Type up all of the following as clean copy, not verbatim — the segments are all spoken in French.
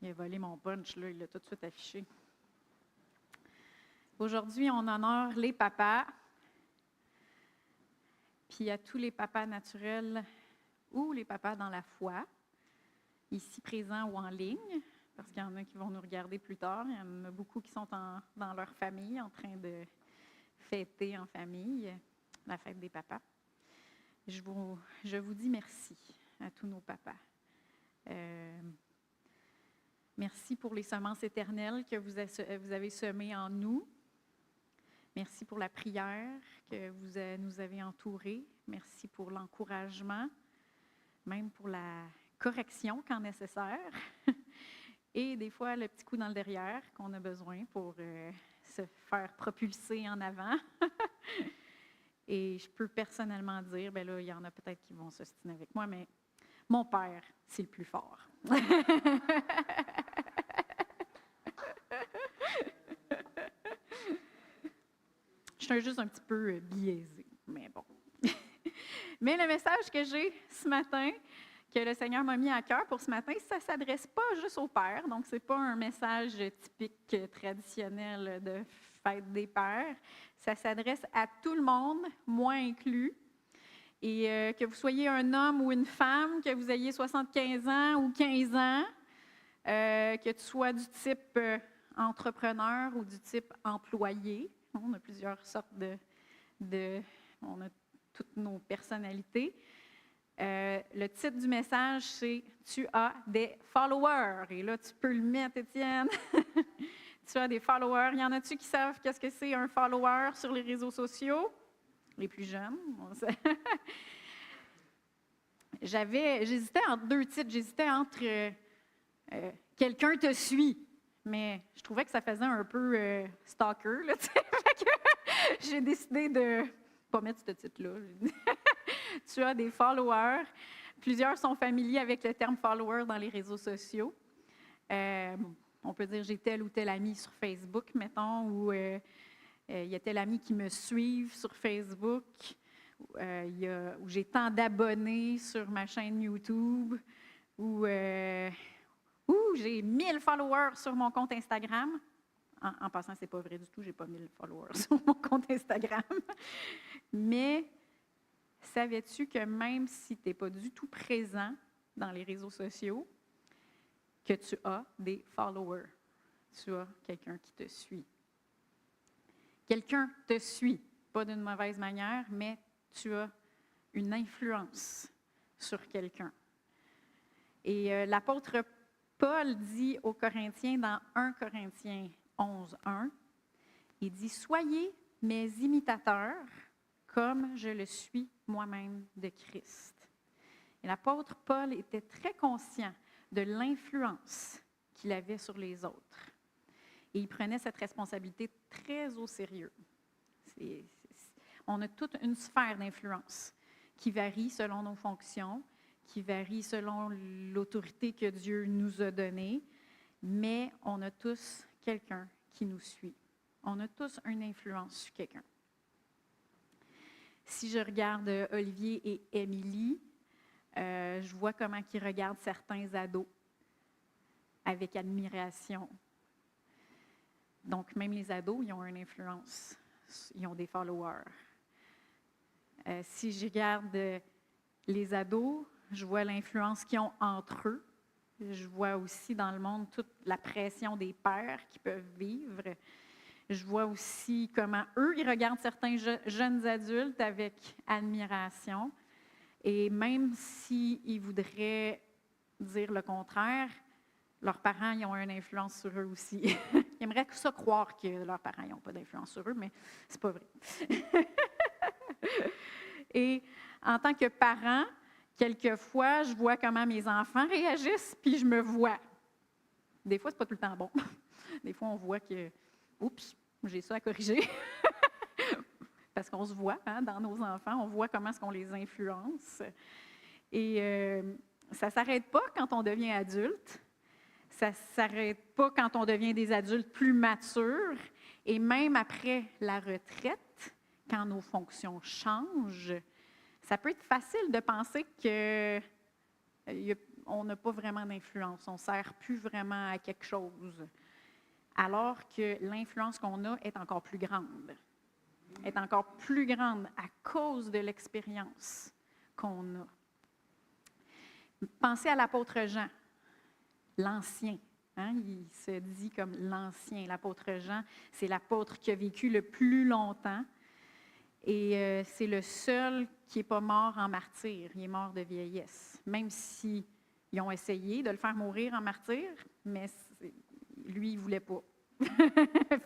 Il a volé mon punch, là, il l'a tout de suite affiché. Aujourd'hui, on honore les papas, puis à tous les papas naturels ou les papas dans la foi, ici présents ou en ligne, parce qu'il y en a qui vont nous regarder plus tard. Il y en a beaucoup qui sont dans leur famille, en train de fêter en famille la fête des papas. Je vous dis merci à tous nos papas. Merci pour les semences éternelles que vous avez semées en nous. Merci pour la prière que vous nous avez entourée. Merci pour l'encouragement, même pour la correction quand nécessaire. Et des fois, le petit coup dans le derrière qu'on a besoin pour se faire propulser en avant. Et je peux personnellement dire, bien là, il y en a peut-être qui vont s'ostiner avec moi, mais mon père, c'est le plus fort. Je suis juste un petit peu biaisée, mais bon. Mais le message que j'ai ce matin, que le Seigneur m'a mis à cœur pour ce matin, ça ne s'adresse pas juste aux pères. Donc, ce n'est pas un message typique, traditionnel de fête des pères. Ça s'adresse à tout le monde, moi inclus. Et que vous soyez un homme ou une femme, que vous ayez 75 ans ou 15 ans, que tu sois du type entrepreneur ou du type employé. On a plusieurs sortes on a toutes nos personnalités. Le titre du message, c'est « Tu as des followers ». Et là, tu peux le mettre, Étienne. Tu as des followers. Il y en a-tu qui savent qu'est-ce que c'est un follower sur les réseaux sociaux? Les plus jeunes. J'hésitais entre deux titres. J'hésitais entre quelqu'un te suit, mais je trouvais que ça faisait un peu stalker. Là, j'ai décidé de ne pas mettre ce titre-là. Tu as des followers. Plusieurs sont familiers avec le terme follower dans les réseaux sociaux. On peut dire j'ai tel ou tel ami sur Facebook, mettons, ou il y a tel ami qui me suivent sur Facebook, où j'ai tant d'abonnés sur ma chaîne YouTube, ou j'ai 1000 followers sur mon compte Instagram. En passant, ce n'est pas vrai du tout, je n'ai pas 1000 followers sur mon compte Instagram. Mais savais-tu que même si tu n'es pas du tout présent dans les réseaux sociaux, que tu as des followers? Tu as quelqu'un qui te suit. Quelqu'un te suit, pas d'une mauvaise manière, mais tu as une influence sur quelqu'un. Et l'apôtre Paul dit aux Corinthiens dans 1 Corinthiens 11:1, il dit « Soyez mes imitateurs comme je le suis moi-même de Christ. » Et l'apôtre Paul était très conscient de l'influence qu'il avait sur les autres. Et il prenait cette responsabilité très au sérieux. On a toute une sphère d'influence qui varie selon nos fonctions, qui varie selon l'autorité que Dieu nous a donnée, mais on a tous quelqu'un qui nous suit. On a tous une influence sur quelqu'un. Si je regarde Olivier et Émilie, je vois comment ils regardent certains ados avec admiration. Donc, même les ados, ils ont une influence. Ils ont des followers. Si je regarde les ados, je vois l'influence qu'ils ont entre eux. Je vois aussi dans le monde toute la pression des pères qu'ils peuvent vivre. Je vois aussi comment eux, ils regardent certains jeunes adultes avec admiration. Et même s'ils voudraient dire le contraire, leurs parents ils ont une influence sur eux aussi. Ils aimeraient ça croire que leurs parents n'ont pas d'influence sur eux, mais c'est pas vrai. Et en tant que parent, quelquefois, je vois comment mes enfants réagissent, puis je me vois. Des fois, c'est pas tout le temps bon. Des fois, on voit que, oups, j'ai ça à corriger. Parce qu'on se voit dans nos enfants, on voit comment est-ce qu'on les influence. Et ça ne s'arrête pas quand on devient adulte. Ça ne s'arrête pas quand on devient des adultes plus matures. Et même après la retraite, quand nos fonctions changent, ça peut être facile de penser que on n'a pas vraiment d'influence, on ne sert plus vraiment à quelque chose. Alors que l'influence qu'on a est encore plus grande. Est encore plus grande à cause de l'expérience qu'on a. Pensez à l'apôtre Jean, l'ancien. Hein? Il se dit comme l'ancien. L'apôtre Jean, c'est l'apôtre qui a vécu le plus longtemps. Et c'est le seul qui n'est pas mort en martyr. Il est mort de vieillesse. Même s'ils ont essayé de le faire mourir en martyr, mais lui, il ne voulait pas.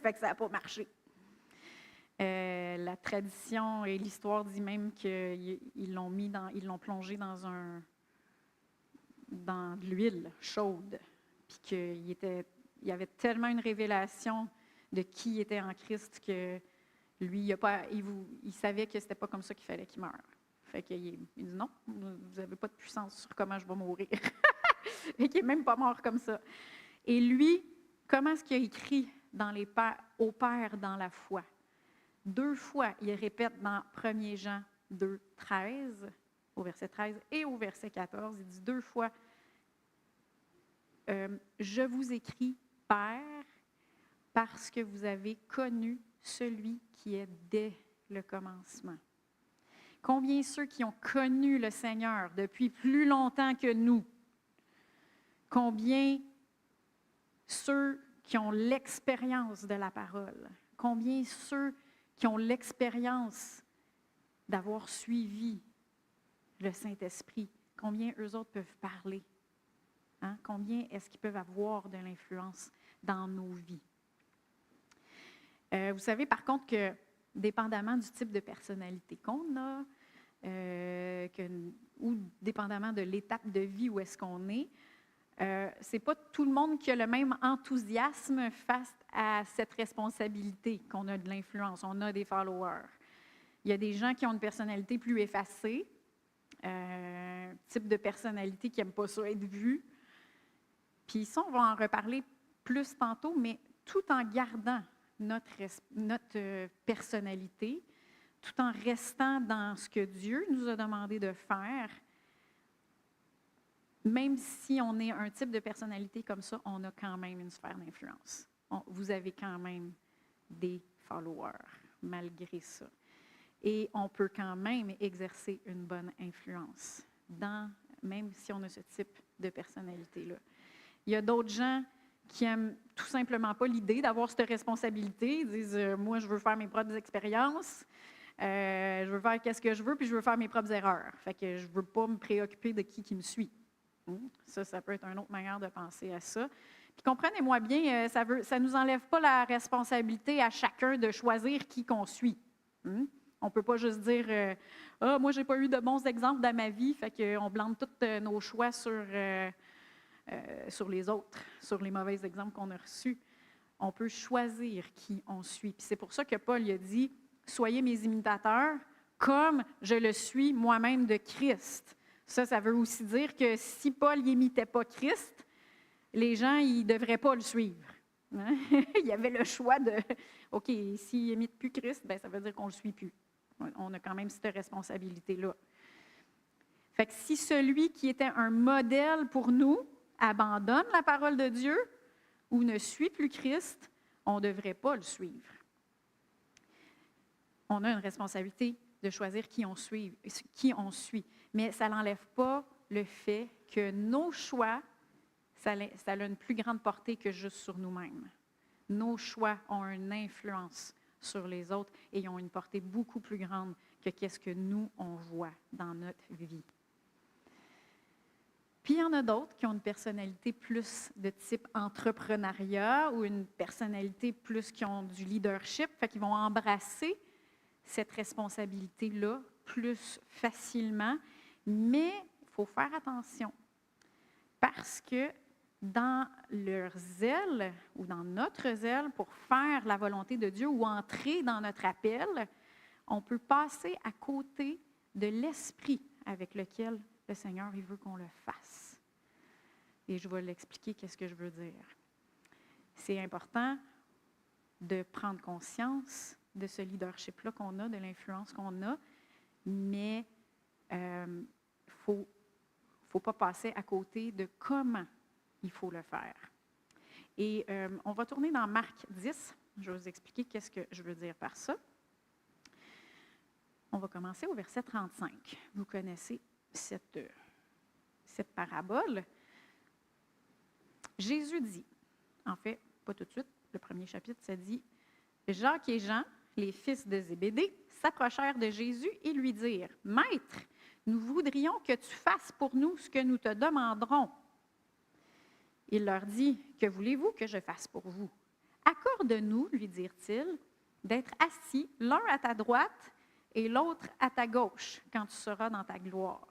Fait que ça n'a pas marché. La tradition et l'histoire dit même qu'ils l'ont plongé dans de l'huile chaude. Puis qu'il y avait tellement une révélation de qui était en Christ que lui, il savait que c'était pas comme ça qu'il fallait qu'il meure. Fait qu'il dit non, vous n'avez pas de puissance sur comment je vais mourir. Et qu'il n'est même pas mort comme ça. Et lui, comment est-ce qu'il a écrit au Père dans la foi? 2 fois, il répète dans 1 Jean 2, 13, au verset 13 et au verset 14, il dit 2 fois, je vous écris, Père, parce que vous avez connu celui qui est dès le commencement. Combien ceux qui ont connu le Seigneur depuis plus longtemps que nous? Combien ceux qui ont l'expérience de la parole? Combien ceux qui ont l'expérience d'avoir suivi le Saint-Esprit? Combien eux autres peuvent parler? Hein? Combien est-ce qu'ils peuvent avoir de l'influence dans nos vies? Vous savez, par contre, que dépendamment du type de personnalité qu'on a, ou dépendamment de l'étape de vie où est-ce qu'on est, c'est pas tout le monde qui a le même enthousiasme face à cette responsabilité qu'on a de l'influence. On a des followers. Il y a des gens qui ont une personnalité plus effacée, type de personnalité qui n'aime pas ça être vu. Puis ça, on va en reparler plus tantôt, mais tout en gardant notre personnalité, tout en restant dans ce que Dieu nous a demandé de faire. Même si on est un type de personnalité comme ça, on a quand même une sphère d'influence. Vous avez quand même des followers, malgré ça. Et on peut quand même exercer une bonne influence, même si on a ce type de personnalité-là. Il y a d'autres gens qui n'aiment tout simplement pas l'idée d'avoir cette responsabilité. Ils disent « Moi, je veux faire mes propres expériences, je veux faire ce que je veux, puis je veux faire mes propres erreurs. Fait que je ne veux pas me préoccuper de qui me suit. » Ça peut être une autre manière de penser à ça. Puis comprenez-moi bien, ça ne nous enlève pas la responsabilité à chacun de choisir qui qu'on suit. On ne peut pas juste dire « Ah, moi, je n'ai pas eu de bons exemples dans ma vie, fait qu'on blâme tous nos choix sur les autres, sur les mauvais exemples qu'on a reçus. » On peut choisir qui on suit. Puis c'est pour ça que Paul a dit « Soyez mes imitateurs, comme je le suis moi-même de Christ. » Ça veut aussi dire que si Paul n'imitait pas Christ, les gens ne devraient pas le suivre. Hein? Il y avait le choix de « OK, s'il n'imite plus Christ, ça veut dire qu'on ne le suit plus. » On a quand même cette responsabilité-là. Fait que si celui qui était un modèle pour nous abandonne la parole de Dieu ou ne suit plus Christ, on ne devrait pas le suivre. On a une responsabilité de choisir qui on suit. Mais ça n'enlève pas le fait que nos choix, ça a une plus grande portée que juste sur nous-mêmes. Nos choix ont une influence sur les autres et ont une portée beaucoup plus grande que qu'est-ce que nous, on voit dans notre vie. Puis il y en a d'autres qui ont une personnalité plus de type entrepreneuriat ou une personnalité plus qui ont du leadership, fait qu'ils vont embrasser cette responsabilité-là plus facilement, mais il faut faire attention parce que dans leur zèle ou dans notre zèle pour faire la volonté de Dieu ou entrer dans notre appel, on peut passer à côté de l'esprit avec lequel le Seigneur il veut qu'on le fasse. Et je vais l'expliquer, qu'est-ce que je veux dire. C'est important de prendre conscience de ce leadership-là qu'on a, de l'influence qu'on a, mais il faut faut pas passer à côté de comment il faut le faire. Et on va tourner dans Marc 10. Je vais vous expliquer qu'est-ce que je veux dire par ça. On va commencer au verset 35. Vous connaissez cette parabole. Jésus dit, en fait, pas tout de suite, le premier chapitre, ça dit, Jacques et Jean, les fils de Zébédée, s'approchèrent de Jésus et lui dirent, « Maître, nous voudrions que tu fasses pour nous ce que nous te demanderons. » Il leur dit, « Que voulez-vous que je fasse pour vous? Accorde-nous, lui dirent-ils, d'être assis l'un à ta droite et l'autre à ta gauche quand tu seras dans ta gloire. »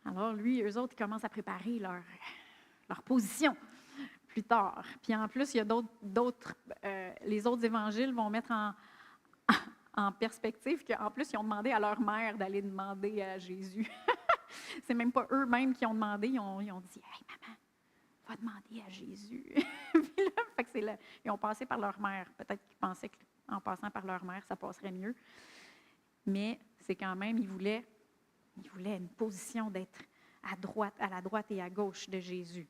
Alors lui, eux autres, ils commencent à préparer leur position plus tard. Puis en plus, il y a les autres évangiles vont mettre en perspective qu'en plus, ils ont demandé à leur mère d'aller demander à Jésus. C'est même pas eux-mêmes qui ont demandé, ils ont dit « Hey, maman, va demander à Jésus. » Puis là, fait que ils ont passé par leur mère. Peut-être qu'ils pensaient qu'en passant par leur mère, ça passerait mieux. Mais c'est quand même, ils voulaient une position d'être à la droite et à gauche de Jésus.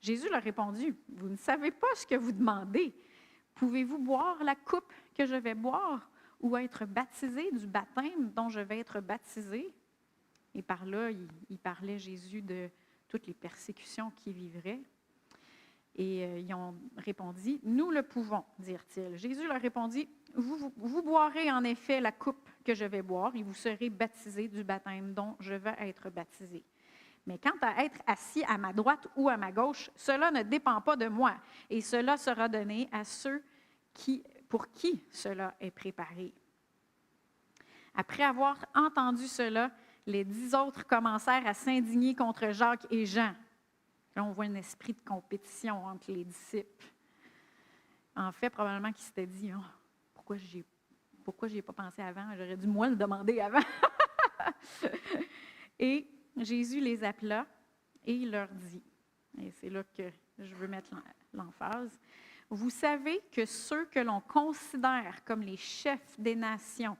Jésus leur répondit, « Vous ne savez pas ce que vous demandez. Pouvez-vous boire la coupe que je vais boire ou être baptisé du baptême dont je vais être baptisé? » Et par là, il parlait Jésus de toutes les persécutions qu'il vivrait. Et ils ont répondu, « Nous le pouvons, dirent-ils. » Jésus leur répondit, « Vous boirez en effet la coupe que je vais boire et vous serez baptisés du baptême dont je vais être baptisé. Mais quant à être assis à ma droite ou à ma gauche, cela ne dépend pas de moi, et cela sera donné à ceux pour qui cela est préparé. » Après avoir entendu cela, les 10 autres commencèrent à s'indigner contre Jacques et Jean. Là, on voit un esprit de compétition entre les disciples. En fait, probablement qu'ils s'étaient dit, oh, pourquoi je n'y ai pas pensé avant? J'aurais dû moi le demander avant. Et Jésus les appela et il leur dit, et c'est là que je veux mettre l'emphase, « Vous savez que ceux que l'on considère comme les chefs des nations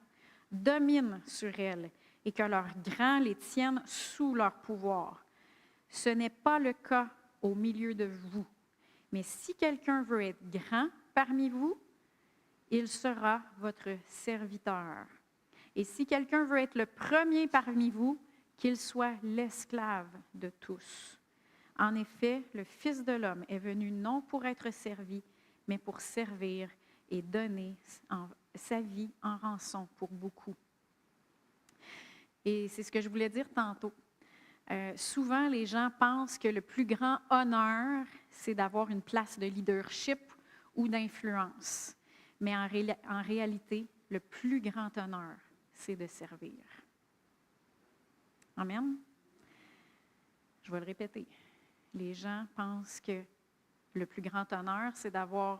dominent sur elles et que leurs grands les tiennent sous leur pouvoir. Ce n'est pas le cas au milieu de vous. Mais si quelqu'un veut être grand parmi vous, il sera votre serviteur. Et si quelqu'un veut être le premier parmi vous, qu'il soit l'esclave de tous. En effet, le Fils de l'homme est venu non pour être servi, mais pour servir et donner sa vie en rançon pour beaucoup. » Et c'est ce que je voulais dire tantôt. Souvent, les gens pensent que le plus grand honneur, c'est d'avoir une place de leadership ou d'influence. Mais en réalité, le plus grand honneur, c'est de servir. Amen. Je vais le répéter. Les gens pensent que le plus grand honneur, c'est d'avoir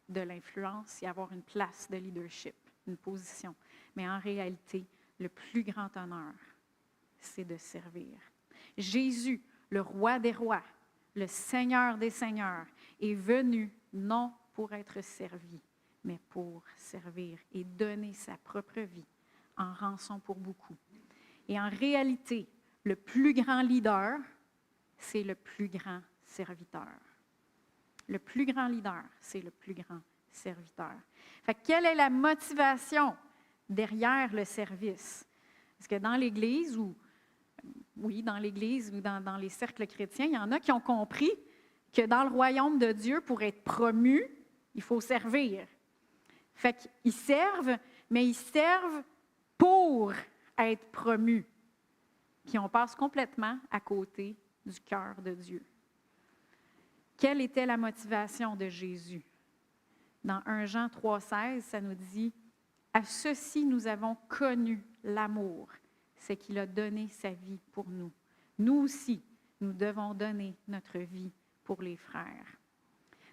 de l'influence et avoir une place de leadership, une position. Mais en réalité, le plus grand honneur, c'est de servir. Jésus, le roi des rois, le Seigneur des seigneurs, est venu non pour être servi, mais pour servir et donner sa propre vie en rançon pour beaucoup. Et en réalité, le plus grand leader, c'est le plus grand serviteur. Le plus grand leader, c'est le plus grand serviteur. Fait que quelle est la motivation derrière le service? Parce que dans l'Église, ou dans les cercles chrétiens, il y en a qui ont compris que dans le royaume de Dieu, pour être promu, il faut servir. Fait qu'ils servent, mais ils servent pour être promus. Puis on passe complètement à côté du cœur de Dieu. Quelle était la motivation de Jésus? Dans 1 Jean 3,16, ça nous dit « À ceci nous avons connu l'amour, c'est qu'il a donné sa vie pour nous. Nous aussi, nous devons donner notre vie pour les frères. »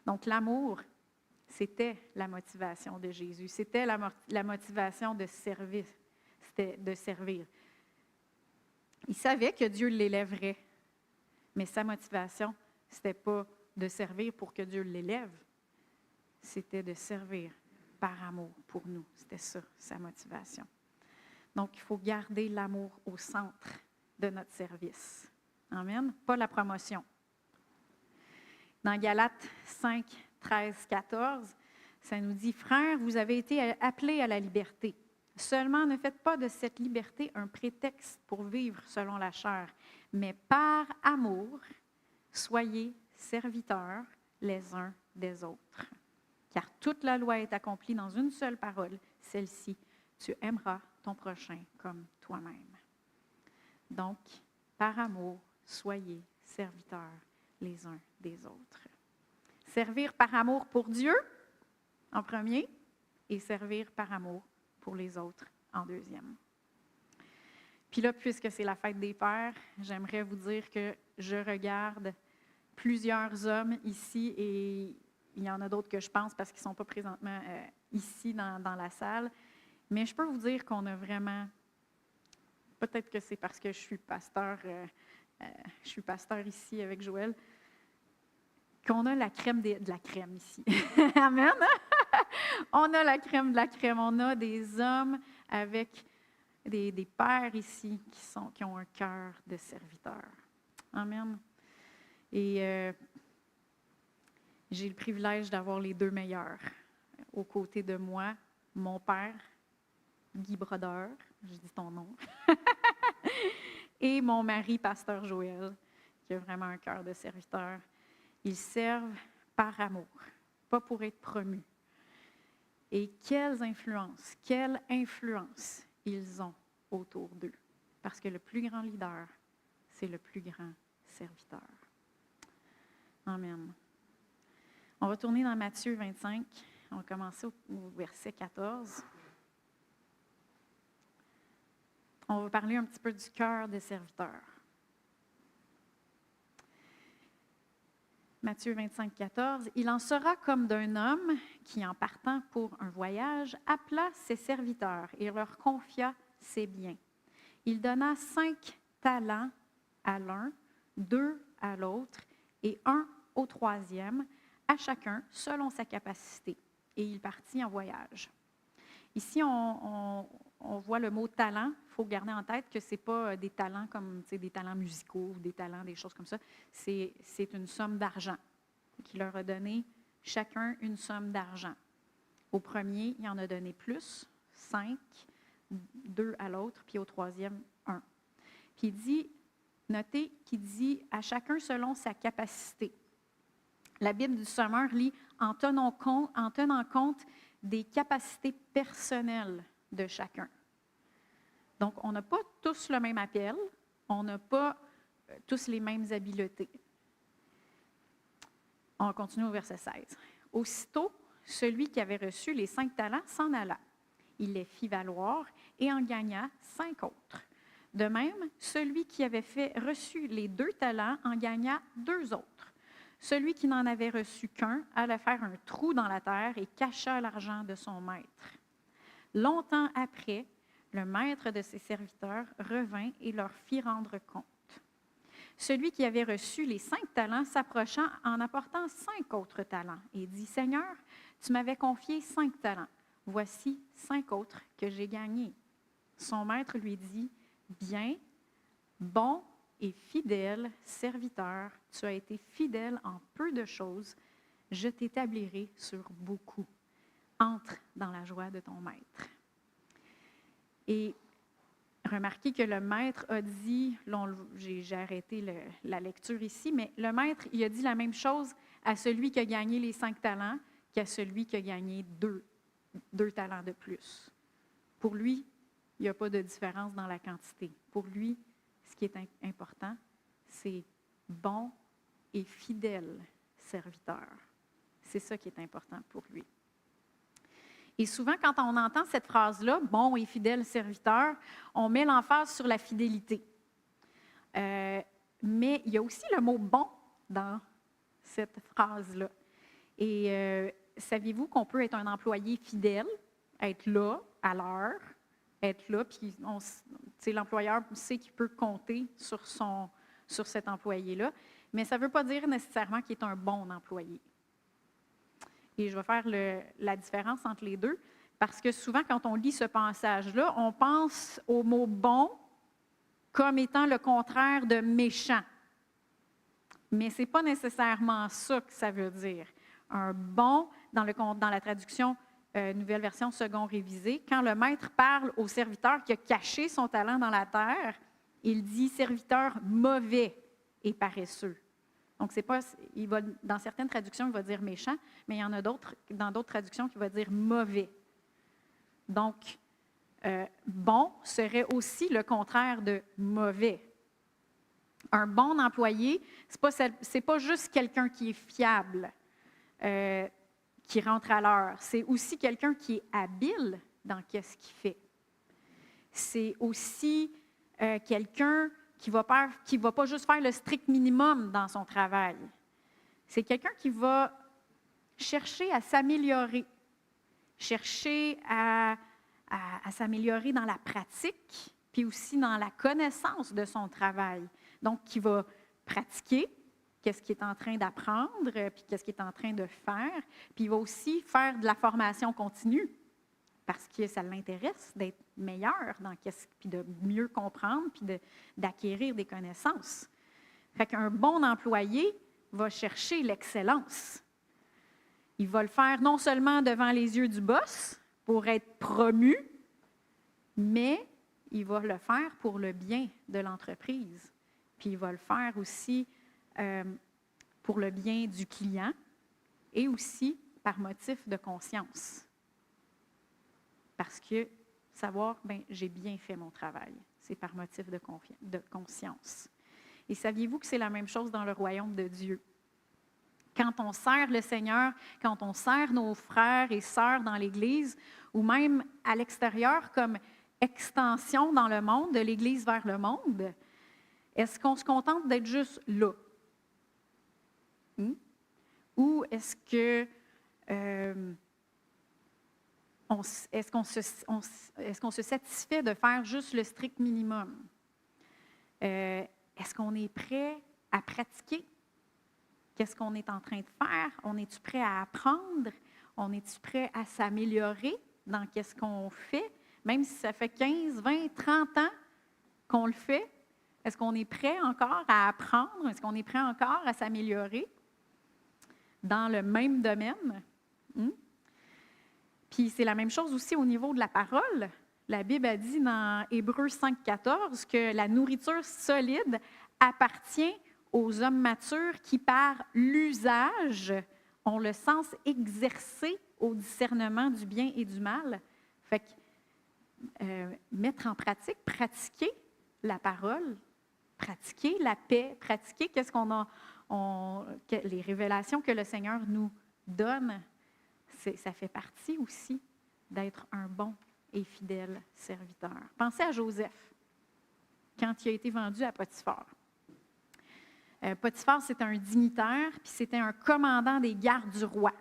Donc l'amour, c'était la motivation de Jésus. C'était la motivation de servir. C'était de servir. Il savait que Dieu l'élèverait, mais sa motivation, ce n'était pas de servir pour que Dieu l'élève, c'était de servir par amour pour nous. C'était ça, sa motivation. Donc, il faut garder l'amour au centre de notre service. Amen. Pas la promotion. Dans Galates 5, 13, 14, ça nous dit, « Frères, vous avez été appelés à la liberté. Seulement, ne faites pas de cette liberté un prétexte pour vivre selon la chair, mais par amour, soyez serviteurs les uns des autres. Car toute la loi est accomplie dans une seule parole, celle-ci, tu aimeras ton prochain comme toi-même. » Donc, par amour, soyez serviteurs les uns des autres. Servir par amour pour Dieu, en premier, et servir par amour pour les autres, en deuxième. Puis là, puisque c'est la fête des pères, j'aimerais vous dire que je regarde plusieurs hommes ici, et il y en a d'autres que je pense parce qu'ils ne sont pas présentement ici dans la salle, mais je peux vous dire qu'on a vraiment, peut-être que c'est parce que je suis pasteur ici avec Joël, qu'on a la crème de la crème ici. Amen! On a la crème de la crème. On a des hommes avec des pères ici qui ont un cœur de serviteur. Amen. Et j'ai le privilège d'avoir les deux meilleurs aux côtés de moi. Mon père, Guy Brodeur, je dis ton nom, et mon mari, pasteur Joël, qui a vraiment un cœur de serviteur. Ils servent par amour, pas pour être promus. Et quelle influence ils ont autour d'eux. Parce que le plus grand leader, c'est le plus grand serviteur. Amen. On va tourner dans Matthieu 25. On va commencer au verset 14. On va parler un petit peu du cœur des serviteurs. Matthieu 25, 14. « Il en sera comme d'un homme qui, en partant pour un voyage, appela ses serviteurs et leur confia ses biens. Il donna 5 talents à l'un, 2 à l'autre et 1 au troisième, à chacun selon sa capacité. Et il partit en voyage. » Ici, on voit le mot « talent ». Il faut garder en tête que ce n'est pas des talents comme des talents musicaux, des talents, des choses comme ça. C'est une somme d'argent qu'il leur a donné, chacun une somme d'argent. Au premier, il en a donné plus, 5, 2 à l'autre, puis au troisième, 1. Puis il dit, notez qu'il dit à chacun selon sa capacité. La Bible du Sommeur lit en tenant compte des capacités personnelles de chacun. Donc, on n'a pas tous le même appel, on n'a pas tous les mêmes habiletés. On continue au verset 16. « Aussitôt, celui qui avait reçu les 5 talents s'en alla. Il les fit valoir et en gagna 5 autres. De même, celui qui avait reçu les 2 talents en gagna 2 autres. Celui qui n'en avait reçu qu'un alla faire un trou dans la terre et cacha l'argent de son maître. Longtemps après, le maître de ses serviteurs revint et leur fit rendre compte. Celui qui avait reçu les 5 talents s'approcha en apportant 5 autres talents et dit, « Seigneur, tu m'avais confié 5 talents. Voici 5 autres que j'ai gagnés. » Son maître lui dit, « Bien, bon et fidèle serviteur, tu as été fidèle en peu de choses, je t'établirai sur beaucoup. Entre dans la joie de ton maître. » Et remarquez que le maître a dit, j'ai arrêté la lecture ici, mais le maître, il a dit la même chose à celui qui a gagné les 5 talents qu'à celui qui a gagné 2 talents de plus. Pour lui, il n'y a pas de différence dans la quantité. Pour lui, ce qui est important, c'est bon et fidèle serviteur. C'est ça qui est important pour lui. Et souvent, quand on entend cette phrase-là, « bon et fidèle serviteur », on met l'emphase sur la fidélité. Mais il y a aussi le mot « bon » dans cette phrase-là. Et saviez-vous qu'on peut être un employé fidèle, être là, à l'heure, être là, puis l'employeur sait qu'il peut compter sur cet employé-là, mais ça ne veut pas dire nécessairement qu'il est un bon employé. Et je vais faire la différence entre les deux, parce que souvent, quand on lit ce passage-là, on pense au mot « bon » comme étant le contraire de méchant. Mais ce n'est pas nécessairement ça que ça veut dire. Un bon, dans la traduction Nouvelle Version Second Révisé, quand le maître parle au serviteur qui a caché son talent dans la terre, il dit serviteur mauvais et paresseux. Donc, c'est pas, dans certaines traductions, il va dire méchant, mais il y en a d'autres, dans d'autres traductions, qui va dire mauvais. Donc, bon serait aussi le contraire de mauvais. Un bon employé, c'est pas juste quelqu'un qui est fiable, qui rentre à l'heure. C'est aussi quelqu'un qui est habile dans ce qu'il fait. C'est aussi quelqu'un qui va pas juste faire le strict minimum dans son travail. C'est quelqu'un qui va chercher à s'améliorer, chercher à s'améliorer dans la pratique, puis aussi dans la connaissance de son travail. Donc, qui va pratiquer qu'est-ce qu'il est en train d'apprendre, puis qu'est-ce qu'il est en train de faire, puis il va aussi faire de la formation continue, parce que ça l'intéresse d'être meilleur dans puis de mieux comprendre, puis d'acquérir des connaissances. Fait qu'un bon employé va chercher l'excellence. Il va le faire non seulement devant les yeux du boss pour être promu, mais il va le faire pour le bien de l'entreprise. Puis il va le faire aussi pour le bien du client et aussi par motif de conscience. Parce que savoir, j'ai bien fait mon travail. C'est par motif de conscience. Et saviez-vous que c'est la même chose dans le royaume de Dieu? Quand on sert le Seigneur, quand on sert nos frères et sœurs dans l'Église, ou même à l'extérieur comme extension dans le monde, de l'Église vers le monde, est-ce qu'on se contente d'être juste là? Ou est-ce que est-ce qu'on se satisfait de faire juste le strict minimum? Est-ce qu'on est prêt à pratiquer? Qu'est-ce qu'on est en train de faire? On est-tu prêt à apprendre? On est-tu prêt à s'améliorer dans qu'est-ce qu'on fait? Même si ça fait 15, 20, 30 ans qu'on le fait, est-ce qu'on est prêt encore à apprendre? Est-ce qu'on est prêt encore à s'améliorer dans le même domaine? Puis c'est la même chose aussi au niveau de la parole. La Bible a dit dans Hébreux 5,14 que la nourriture solide appartient aux hommes matures qui, par l'usage, ont le sens exercé au discernement du bien et du mal. Fait que mettre en pratique, pratiquer la parole, pratiquer la paix, pratiquer qu'est-ce qu'on a, les révélations que le Seigneur nous donne, ça fait partie aussi d'être un bon et fidèle serviteur. Pensez à Joseph, quand il a été vendu à Potiphar. Potiphar, c'était un dignitaire, puis c'était un commandant des gardes du roi.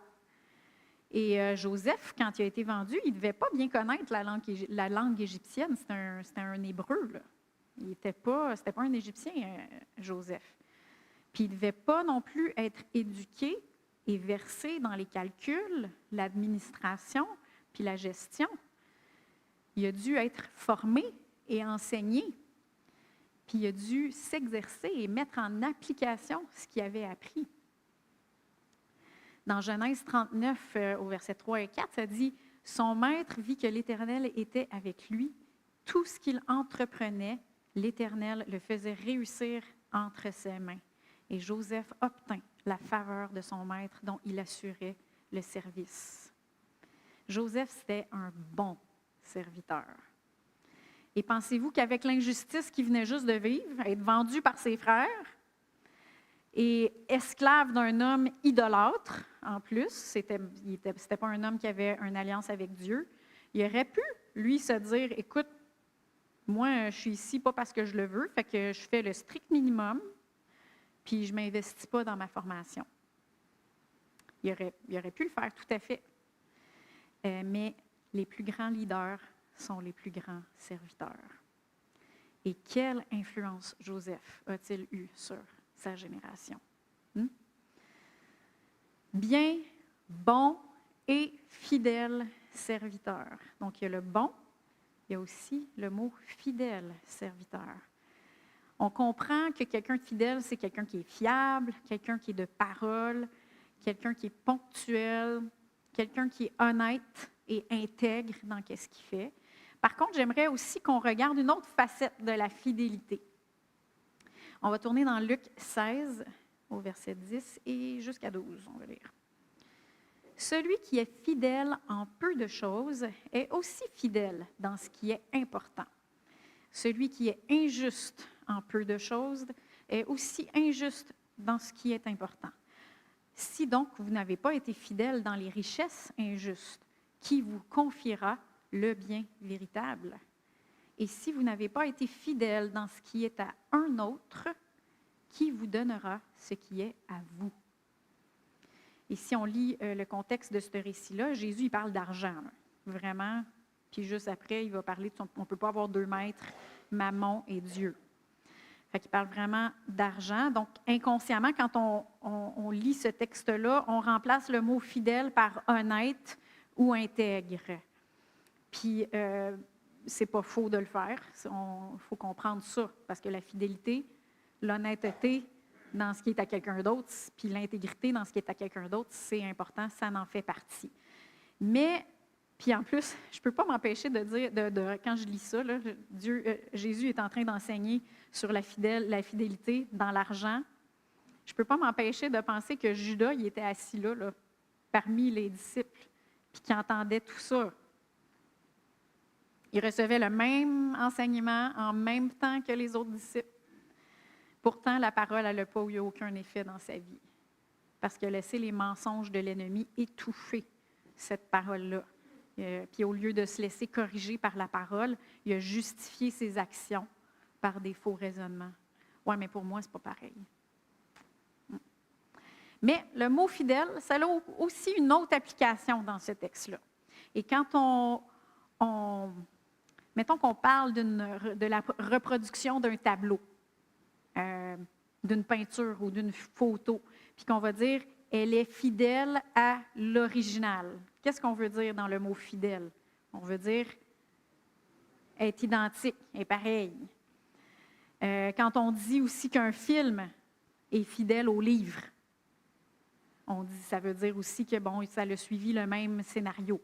Et Joseph, quand il a été vendu, il ne devait pas bien connaître la langue égyptienne. C'était un hébreu, là. C'était pas un Égyptien, Joseph. Puis il ne devait pas non plus être éduqué et versé dans les calculs, l'administration, puis la gestion. Il a dû être formé et enseigné. Puis il a dû s'exercer et mettre en application ce qu'il avait appris. Dans Genèse 39, au verset 3 et 4, ça dit « Son maître vit que l'Éternel était avec lui. Tout ce qu'il entreprenait, l'Éternel le faisait réussir entre ses mains. Et Joseph obtint la faveur de son maître dont il assurait le service. » Joseph, c'était un bon serviteur. Et pensez-vous qu'avec l'injustice qu'il venait juste de vivre, être vendu par ses frères et esclave d'un homme idolâtre, en plus, c'était pas un homme qui avait une alliance avec Dieu, il aurait pu, lui, se dire, « Écoute, moi, je suis ici pas parce que je le veux, fait que je fais le strict minimum, puis je ne m'investis pas dans ma formation. » Il aurait pu le faire, tout à fait. Mais les plus grands leaders sont les plus grands serviteurs. Et quelle influence Joseph a-t-il eu sur sa génération? Bien, bon et fidèle serviteur. Donc, il y a le bon, il y a aussi le mot fidèle serviteur. On comprend que quelqu'un de fidèle, c'est quelqu'un qui est fiable, quelqu'un qui est de parole, quelqu'un qui est ponctuel, quelqu'un qui est honnête et intègre dans ce qu'il fait. Par contre, j'aimerais aussi qu'on regarde une autre facette de la fidélité. On va tourner dans Luc 16, au verset 10 et jusqu'à 12, on va lire. Celui qui est fidèle en peu de choses est aussi fidèle dans ce qui est important. Celui qui est injuste en peu de choses est aussi injuste dans ce qui est important. Si donc vous n'avez pas été fidèle dans les richesses injustes, qui vous confiera le bien véritable? Et si vous n'avez pas été fidèle dans ce qui est à un autre, qui vous donnera ce qui est à vous? Et si on lit le contexte de ce récit-là, Jésus il parle d'argent, là, vraiment. Puis juste après, il va parler de on ne peut pas avoir deux maîtres, Mammon et Dieu. Fait qu'il parle vraiment d'argent. Donc, inconsciemment, quand on lit ce texte-là, on remplace le mot fidèle par honnête ou intègre. Puis, c'est pas faux de le faire. Il faut comprendre ça, parce que la fidélité, l'honnêteté dans ce qui est à quelqu'un d'autre, puis l'intégrité dans ce qui est à quelqu'un d'autre, c'est important, ça en fait partie. Mais, puis en plus, je ne peux pas m'empêcher de dire, quand je lis ça, là, Jésus est en train d'enseigner sur la fidélité dans l'argent. Je ne peux pas m'empêcher de penser que Judas, il était assis là, parmi les disciples, puis qu'il entendait tout ça. Il recevait le même enseignement en même temps que les autres disciples. Pourtant, la parole n'a pas eu aucun effet dans sa vie, parce qu'il a laissé les mensonges de l'ennemi étouffer cette parole-là. Puis au lieu de se laisser corriger par la parole, il a justifié ses actions par des faux raisonnements. Oui, mais pour moi, ce n'est pas pareil. Mais le mot fidèle, ça a aussi une autre application dans ce texte-là. Et quand mettons qu'on parle de la reproduction d'un tableau, d'une peinture ou d'une photo, puis qu'on va dire « elle est fidèle à l'original ». Qu'est-ce qu'on veut dire dans le mot « fidèle »? On veut dire « est identique, est pareil ». Quand on dit aussi qu'un film est fidèle au livre, ça veut dire aussi que ça a suivi le même scénario.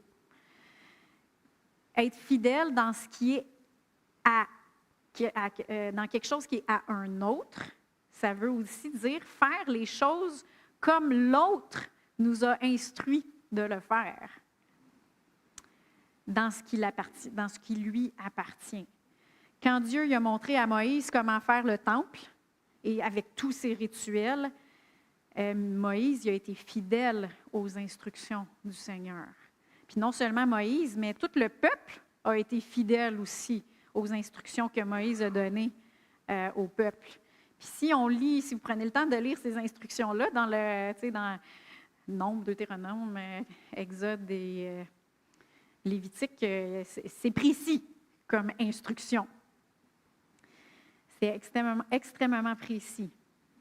Être fidèle dans ce qui est dans quelque chose qui est à un autre, ça veut aussi dire faire les choses comme l'autre nous a instruit de le faire, dans ce qui lui appartient. Quand Dieu lui a montré à Moïse comment faire le temple, et avec tous ses rituels, Moïse il a été fidèle aux instructions du Seigneur. Puis non seulement Moïse, mais tout le peuple a été fidèle aussi aux instructions que Moïse a données au peuple. Puis si vous prenez le temps de lire ces instructions-là dans Nombre, Deutéronome, Exode et Lévitique, c'est précis comme instruction. C'est extrêmement précis.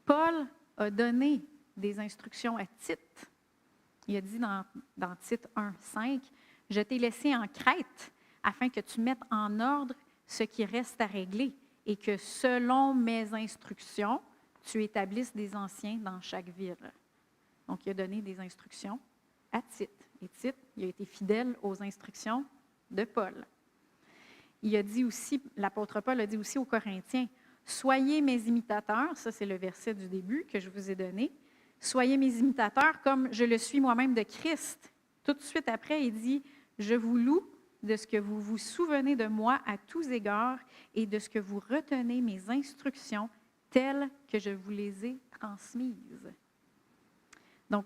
Paul a donné des instructions à Tite. Il a dit dans Tite 1,5, « Je t'ai laissé en Crète afin que tu mettes en ordre ce qui reste à régler et que selon mes instructions, tu établisses des anciens dans chaque ville. » Donc, il a donné des instructions à Tite. Et Tite, il a été fidèle aux instructions de Paul. Il a dit aussi, l'apôtre Paul a dit aussi aux Corinthiens, « Soyez mes imitateurs », ça c'est le verset du début que je vous ai donné, « Soyez mes imitateurs comme je le suis moi-même de Christ. » Tout de suite après, il dit, « Je vous loue de ce que vous vous souvenez de moi à tous égards et de ce que vous retenez mes instructions telles que je vous les ai transmises. » Donc,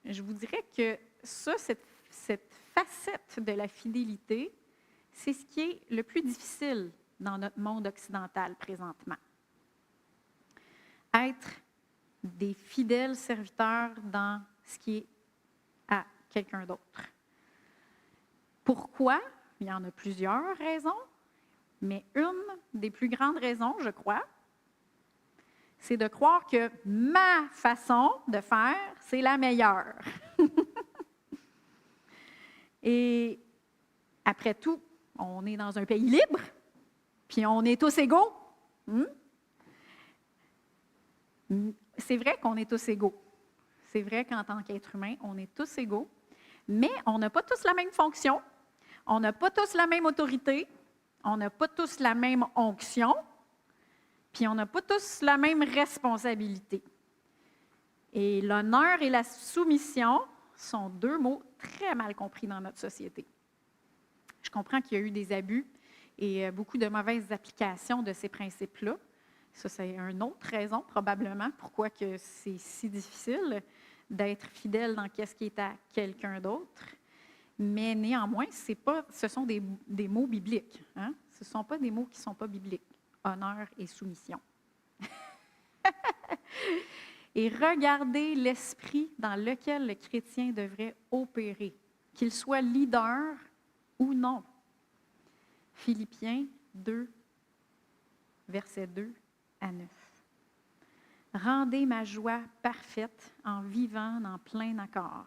je vous dirais que ça, cette facette de la fidélité, c'est ce qui est le plus difficile dans notre monde occidental présentement. Être des fidèles serviteurs dans ce qui est à quelqu'un d'autre. Pourquoi? Il y en a plusieurs raisons, mais une des plus grandes raisons, je crois, c'est de croire que ma façon de faire, c'est la meilleure. Et après tout, on est dans un pays libre, puis on est tous égaux. C'est vrai qu'on est tous égaux. C'est vrai qu'en tant qu'être humain, on est tous égaux, mais on n'a pas tous la même fonction, on n'a pas tous la même autorité, on n'a pas tous la même onction, puis on n'a pas tous la même responsabilité. Et l'honneur et la soumission sont deux mots très mal compris dans notre société. Je comprends qu'il y a eu des abus et beaucoup de mauvaises applications de ces principes-là. Ça, c'est une autre raison, probablement, pourquoi que c'est si difficile d'être fidèle dans ce qui est à quelqu'un d'autre. Mais néanmoins, ce sont des mots bibliques. Hein? Ce ne sont pas des mots qui ne sont pas bibliques. Honneur et soumission. Et regardez l'esprit dans lequel le chrétien devrait opérer, qu'il soit leader ou non. Philippiens 2, versets 2 à 9. Rendez ma joie parfaite en vivant en plein accord.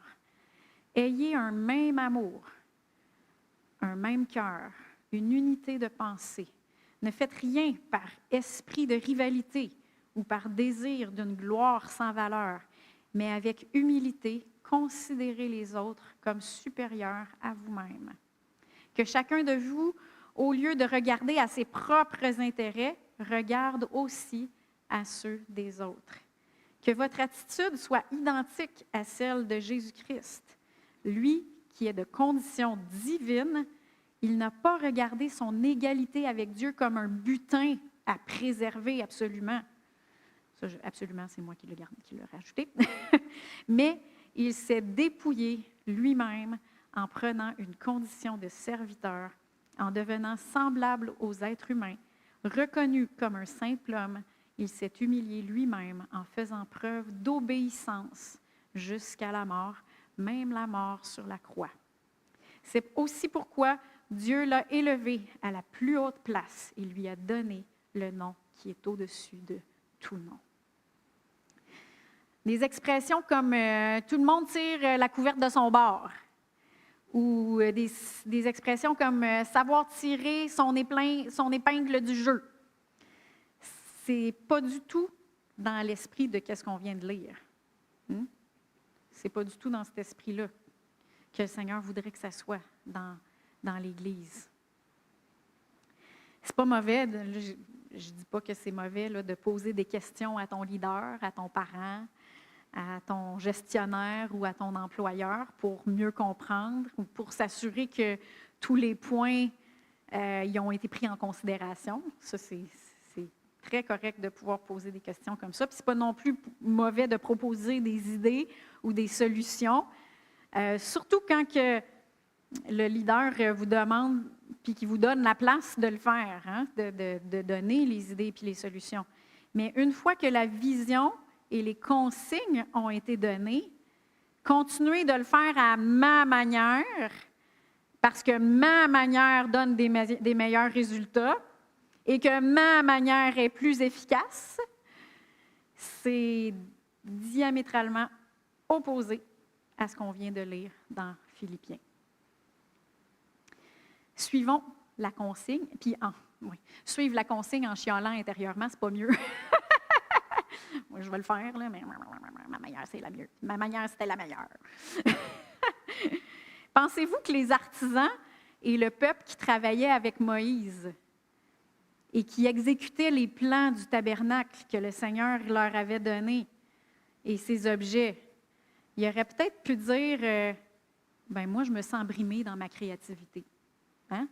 Ayez un même amour, un même cœur, une unité de pensée. Ne faites rien par esprit de rivalité ou par désir d'une gloire sans valeur, mais avec humilité, considérez les autres comme supérieurs à vous-même. Que chacun de vous, au lieu de regarder à ses propres intérêts, regarde aussi à ceux des autres. Que votre attitude soit identique à celle de Jésus-Christ. Lui qui est de condition divine, il n'a pas regardé son égalité avec Dieu comme un butin à préserver absolument. Ça, absolument, c'est moi qui l'ai rajouté. Mais il s'est dépouillé lui-même en prenant une condition de serviteur, en devenant semblable aux êtres humains, reconnu comme un simple homme. Il s'est humilié lui-même en faisant preuve d'obéissance jusqu'à la mort, même la mort sur la croix. C'est aussi pourquoi Dieu l'a élevé à la plus haute place et lui a donné le nom qui est au-dessus de tout nom. Des expressions comme tout le monde tire la couverte de son bord ou des expressions comme savoir tirer son épingle du jeu. C'est pas du tout dans l'esprit de ce qu'on vient de lire. C'est pas du tout dans cet esprit-là que le Seigneur voudrait que ça soit dans l'Église. C'est pas mauvais, je ne dis pas que c'est mauvais là, de poser des questions à ton leader, à ton parent, à ton gestionnaire ou à ton employeur pour mieux comprendre ou pour s'assurer que tous les points y ont été pris en considération. Ça, c'est très correct de pouvoir poser des questions comme ça. Puis c'est pas non plus mauvais de proposer des idées ou des solutions, surtout quand que le leader vous demande puis qui vous donne la place de le faire, hein, de donner les idées puis les solutions. Mais une fois que la vision et les consignes ont été données, continuez de le faire à ma manière, parce que ma manière donne des meilleurs résultats et que ma manière est plus efficace, c'est diamétralement opposé à ce qu'on vient de lire dans Philippiens. Suivons la consigne, puis suivre la consigne en chialant intérieurement, c'est pas mieux. Moi, je vais le faire, là, mais ma manière, c'est la mieux. Ma manière, c'était la meilleure. Pensez-vous que les artisans et le peuple qui travaillait avec Moïse et qui exécutait les plans du tabernacle que le Seigneur leur avait donné et ses objets, il aurait peut-être pu dire moi, je me sens brimé dans ma créativité. Hein?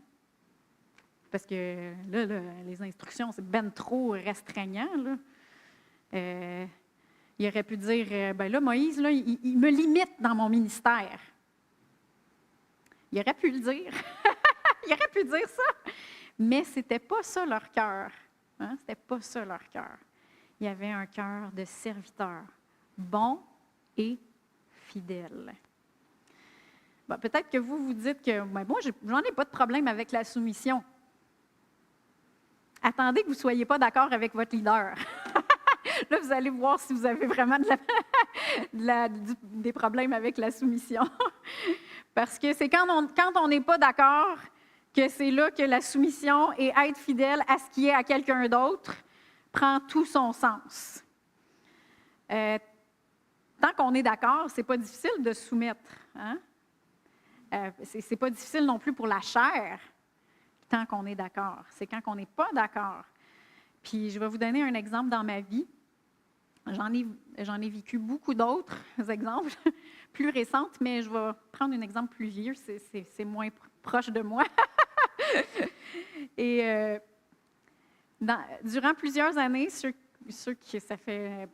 Parce que là, les instructions, c'est ben trop restreignant. Là. Il aurait pu dire là, Moïse, là, il me limite dans mon ministère. Il aurait pu le dire. Il aurait pu dire ça. Mais ce n'était pas ça leur cœur. Hein? Ce n'était pas ça leur cœur. Il y avait un cœur de serviteur, bon et fidèle. Bon, peut-être que vous dites que moi, j'en ai pas de problème avec la soumission. Attendez que vous ne soyez pas d'accord avec votre leader. Là, vous allez voir si vous avez vraiment des problèmes avec la soumission. Parce que c'est quand on n'est pas d'accord que c'est là que la soumission et être fidèle à ce qui est à quelqu'un d'autre prend tout son sens. Tant qu'on est d'accord, c'est pas difficile de se soumettre. Hein? C'est pas difficile non plus pour la chair, tant qu'on est d'accord. C'est quand on n'est pas d'accord. Puis je vais vous donner un exemple dans ma vie. J'en ai vécu beaucoup d'autres exemples, plus récentes, mais je vais prendre un exemple plus vieux, c'est moins proche de moi. Et durant plusieurs années, ceux qui, ça fait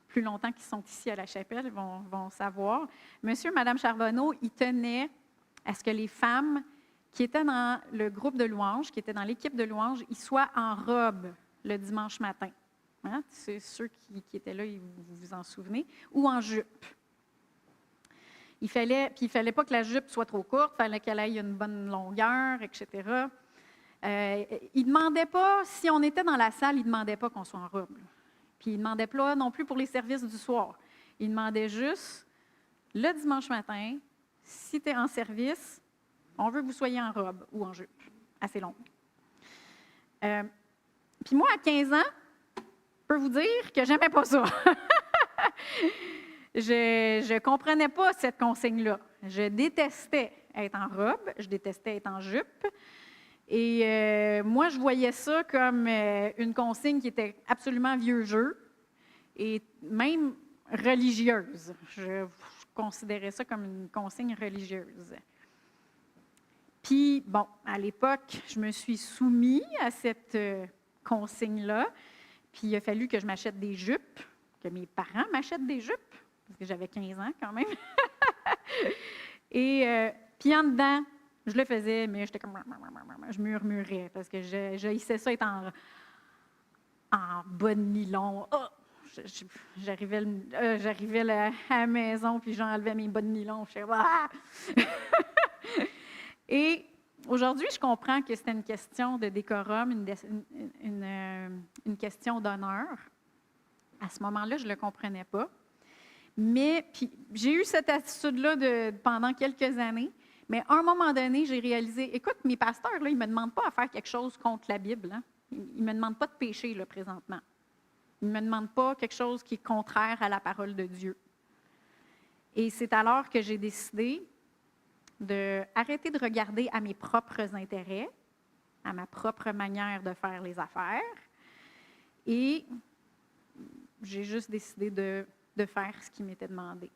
plus longtemps qu'ils sont ici à la chapelle vont savoir, Monsieur et Madame Charbonneau, ils tenaient à ce que les femmes qui étaient dans le groupe de louanges, qui étaient dans l'équipe de louanges, ils soient en robe le dimanche matin. Hein? C'est ceux qui étaient là, vous vous en souvenez, ou en jupe. Il fallait pas que la jupe soit trop courte, il fallait qu'elle ait une bonne longueur, etc. Il ne demandait pas, si on était dans la salle, il ne demandait pas qu'on soit en robe. Puis il ne demandait pas non plus pour les services du soir. Il demandait juste, le dimanche matin, si tu es en service, on veut que vous soyez en robe ou en jupe, assez longue. Puis moi, à 15 ans, je peux vous dire que j'aimais pas ça. Je ne comprenais pas cette consigne-là. Je détestais être en robe, je détestais être en jupe. Et moi, je voyais ça comme une consigne qui était absolument vieux jeu et même religieuse. Je considérais ça comme une consigne religieuse. Puis, bon, à l'époque, je me suis soumise à cette consigne-là. Puis, il a fallu que je m'achète des jupes, que mes parents m'achètent des jupes, parce que j'avais 15 ans quand même. Et puis, en dedans, je le faisais, mais j'étais comme... Je murmurais, parce que j'haïssais ça être en bas de nylon. Oh! J'arrivais à la maison, puis j'enlevais mes bas de nylon. Je faisais... Ah! Et aujourd'hui, je comprends que c'était une question de décorum, une question d'honneur. À ce moment-là, je ne le comprenais pas. Mais puis, j'ai eu cette attitude-là pendant quelques années. Mais à un moment donné, j'ai réalisé, écoute, mes pasteurs, là, ils ne me demandent pas à faire quelque chose contre la Bible. Hein. Ils ne me demandent pas de pécher là, présentement. Ils ne me demandent pas quelque chose qui est contraire à la parole de Dieu. Et c'est alors que j'ai décidé d'arrêter de regarder à mes propres intérêts, à ma propre manière de faire les affaires. Et j'ai juste décidé de faire ce qui m'était demandé.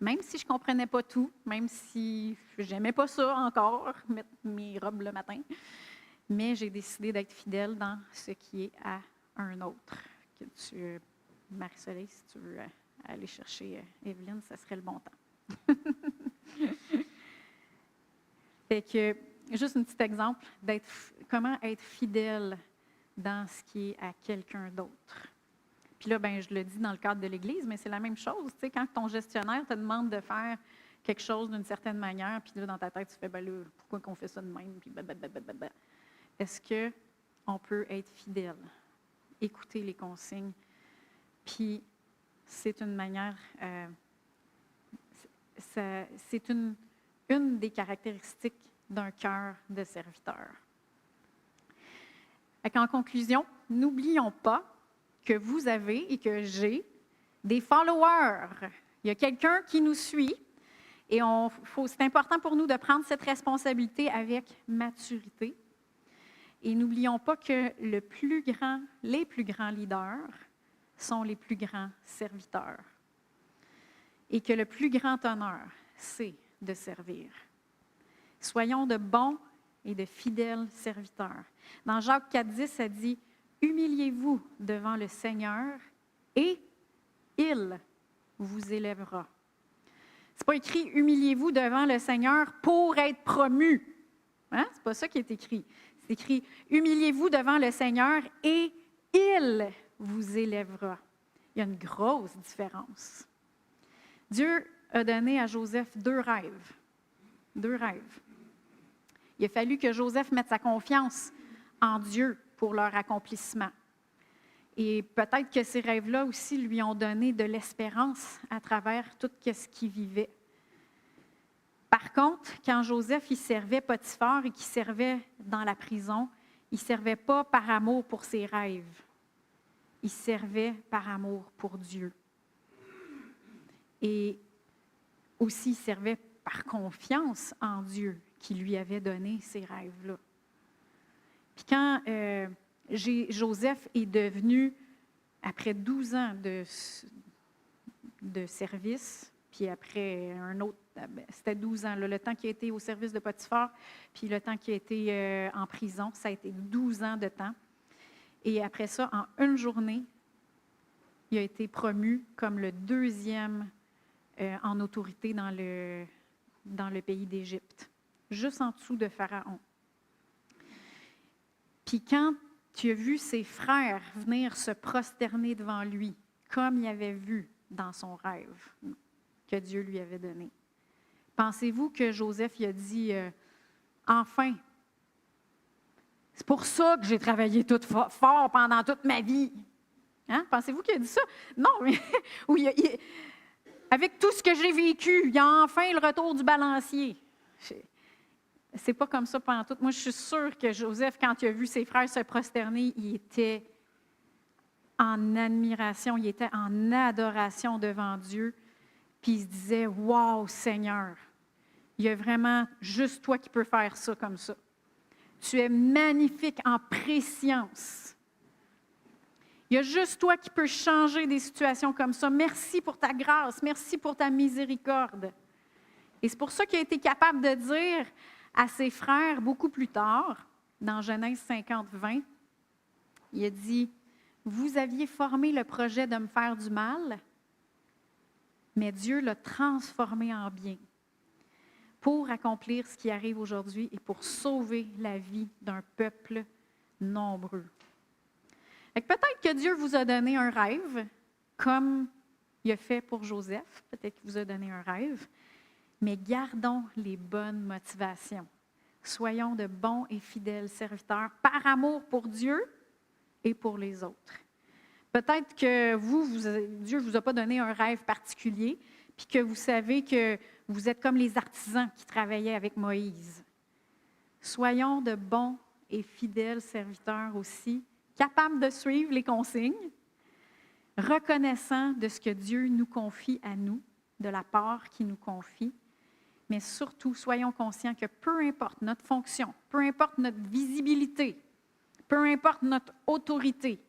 Même si je ne comprenais pas tout, même si je n'aimais pas ça encore, mettre mes robes le matin, mais j'ai décidé d'être fidèle dans ce qui est à un autre. Marie-Soleil, si tu veux aller chercher Evelyne, ça serait le bon temps. Fait que, juste un petit exemple comment être fidèle dans ce qui est à quelqu'un d'autre. Puis là, ben, je le dis dans le cadre de l'Église, mais c'est la même chose. Tu sais, quand ton gestionnaire te demande de faire quelque chose d'une certaine manière, puis là, dans ta tête, tu fais, ben là, pourquoi qu'on fait ça de même? Puis Est-ce qu'on peut être fidèle? Écouter les consignes. Puis, c'est une manière, c'est une des caractéristiques d'un cœur de serviteur. En conclusion, n'oublions pas que vous avez et que j'ai des followers. Il y a quelqu'un qui nous suit et c'est important pour nous de prendre cette responsabilité avec maturité. Et n'oublions pas que les plus grands leaders sont les plus grands serviteurs. Et que le plus grand honneur, c'est de servir. Soyons de bons et de fidèles serviteurs. Dans Jacques 4,10, ça dit « Humiliez-vous devant le Seigneur et il vous élèvera. » Ce n'est pas écrit « Humiliez-vous devant le Seigneur pour être promu. » Hein? Ce n'est pas ça qui est écrit. C'est écrit « Humiliez-vous devant le Seigneur et il vous élèvera. » Il y a une grosse différence. Dieu a donné à Joseph 2 rêves. 2 rêves. Il a fallu que Joseph mette sa confiance en Dieu pour leur accomplissement. Et peut-être que ces rêves-là aussi lui ont donné de l'espérance à travers tout ce qu'il vivait. Par contre, quand Joseph il servait Potiphar et qu'il servait dans la prison, il ne servait pas par amour pour ses rêves. il servait par amour pour Dieu. Et aussi, il servait par confiance en Dieu qui lui avait donné ces rêves-là. Puis quand Joseph est devenu, après 12 ans de service, puis après un autre, c'était 12 ans, là, le temps qu'il a été au service de Potiphar, puis le temps qu'il a été en prison, ça a été 12 ans de temps. Et après ça, en une journée, il a été promu comme le deuxième en autorité dans le pays d'Égypte, juste en dessous de Pharaon. Puis quand tu as vu ses frères venir se prosterner devant lui, comme il avait vu dans son rêve que Dieu lui avait donné, pensez-vous que Joseph il a dit « Enfin, c'est pour ça que j'ai travaillé tout fort pendant toute ma vie. » Hein? Pensez-vous qu'il a dit ça? Non, mais oui, avec tout ce que j'ai vécu, il y a enfin le retour du balancier. C'est pas comme ça pendant tout. Moi, je suis sûre que Joseph, quand il a vu ses frères se prosterner, il était en admiration, il était en adoration devant Dieu. Puis il se disait, « Wow, Seigneur, il y a vraiment juste toi qui peux faire ça comme ça. Tu es magnifique en préscience. Il y a juste toi qui peux changer des situations comme ça. Merci pour ta grâce, merci pour ta miséricorde. » Et c'est pour ça qu'il a été capable de dire à ses frères beaucoup plus tard, dans Genèse 50, 20, il a dit, « Vous aviez formé le projet de me faire du mal, mais Dieu l'a transformé en bien pour accomplir ce qui arrive aujourd'hui et pour sauver la vie d'un peuple nombreux. » Peut-être que Dieu vous a donné un rêve, comme il a fait pour Joseph. Peut-être qu'il vous a donné un rêve. Mais gardons les bonnes motivations. Soyons de bons et fidèles serviteurs par amour pour Dieu et pour les autres. Peut-être que Dieu ne vous a pas donné un rêve particulier, puis que vous savez que vous êtes comme les artisans qui travaillaient avec Moïse. Soyons de bons et fidèles serviteurs aussi, capables de suivre les consignes, reconnaissants de ce que Dieu nous confie à nous, de la part qu'il nous confie, mais surtout, soyons conscients que peu importe notre fonction, peu importe notre visibilité, peu importe notre autorité,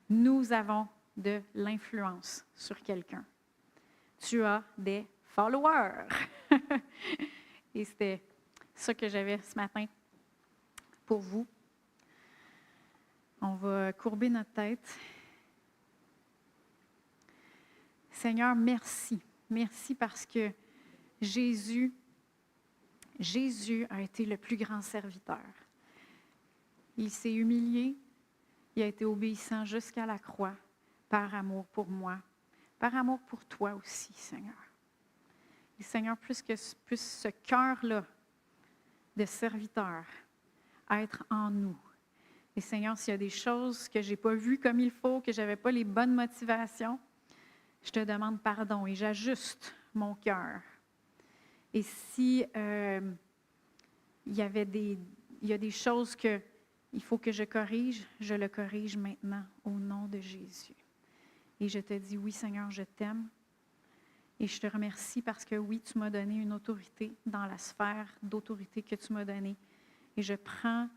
nous avons de l'influence sur quelqu'un. Tu as des followers. Et c'était ça que j'avais ce matin pour vous. On va courber notre tête. Seigneur, merci. Merci parce que Jésus a été le plus grand serviteur. Il s'est humilié, il a été obéissant jusqu'à la croix, par amour pour moi, par amour pour toi aussi, Seigneur. Et Seigneur, plus ce cœur-là de serviteur, être en nous. Et Seigneur, s'il y a des choses que je n'ai pas vues comme il faut, que je n'avais pas les bonnes motivations, je te demande pardon et j'ajuste mon cœur. Et si il y a des choses qu'il faut que je corrige, je le corrige maintenant au nom de Jésus. Et je te dis, oui Seigneur, je t'aime. Et je te remercie parce que oui, tu m'as donné une autorité dans la sphère d'autorité que tu m'as donnée. Et je prends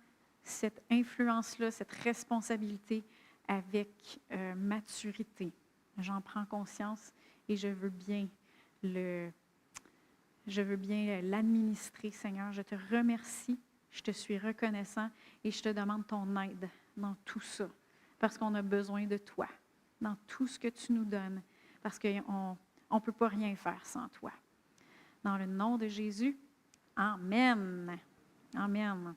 cette influence-là, cette responsabilité avec maturité. J'en prends conscience et je veux bien l'administrer, Seigneur. Je te remercie, je te suis reconnaissant et je te demande ton aide dans tout ça, parce qu'on a besoin de toi, dans tout ce que tu nous donnes, parce qu'on ne peut pas rien faire sans toi. Dans le nom de Jésus, Amen. Amen.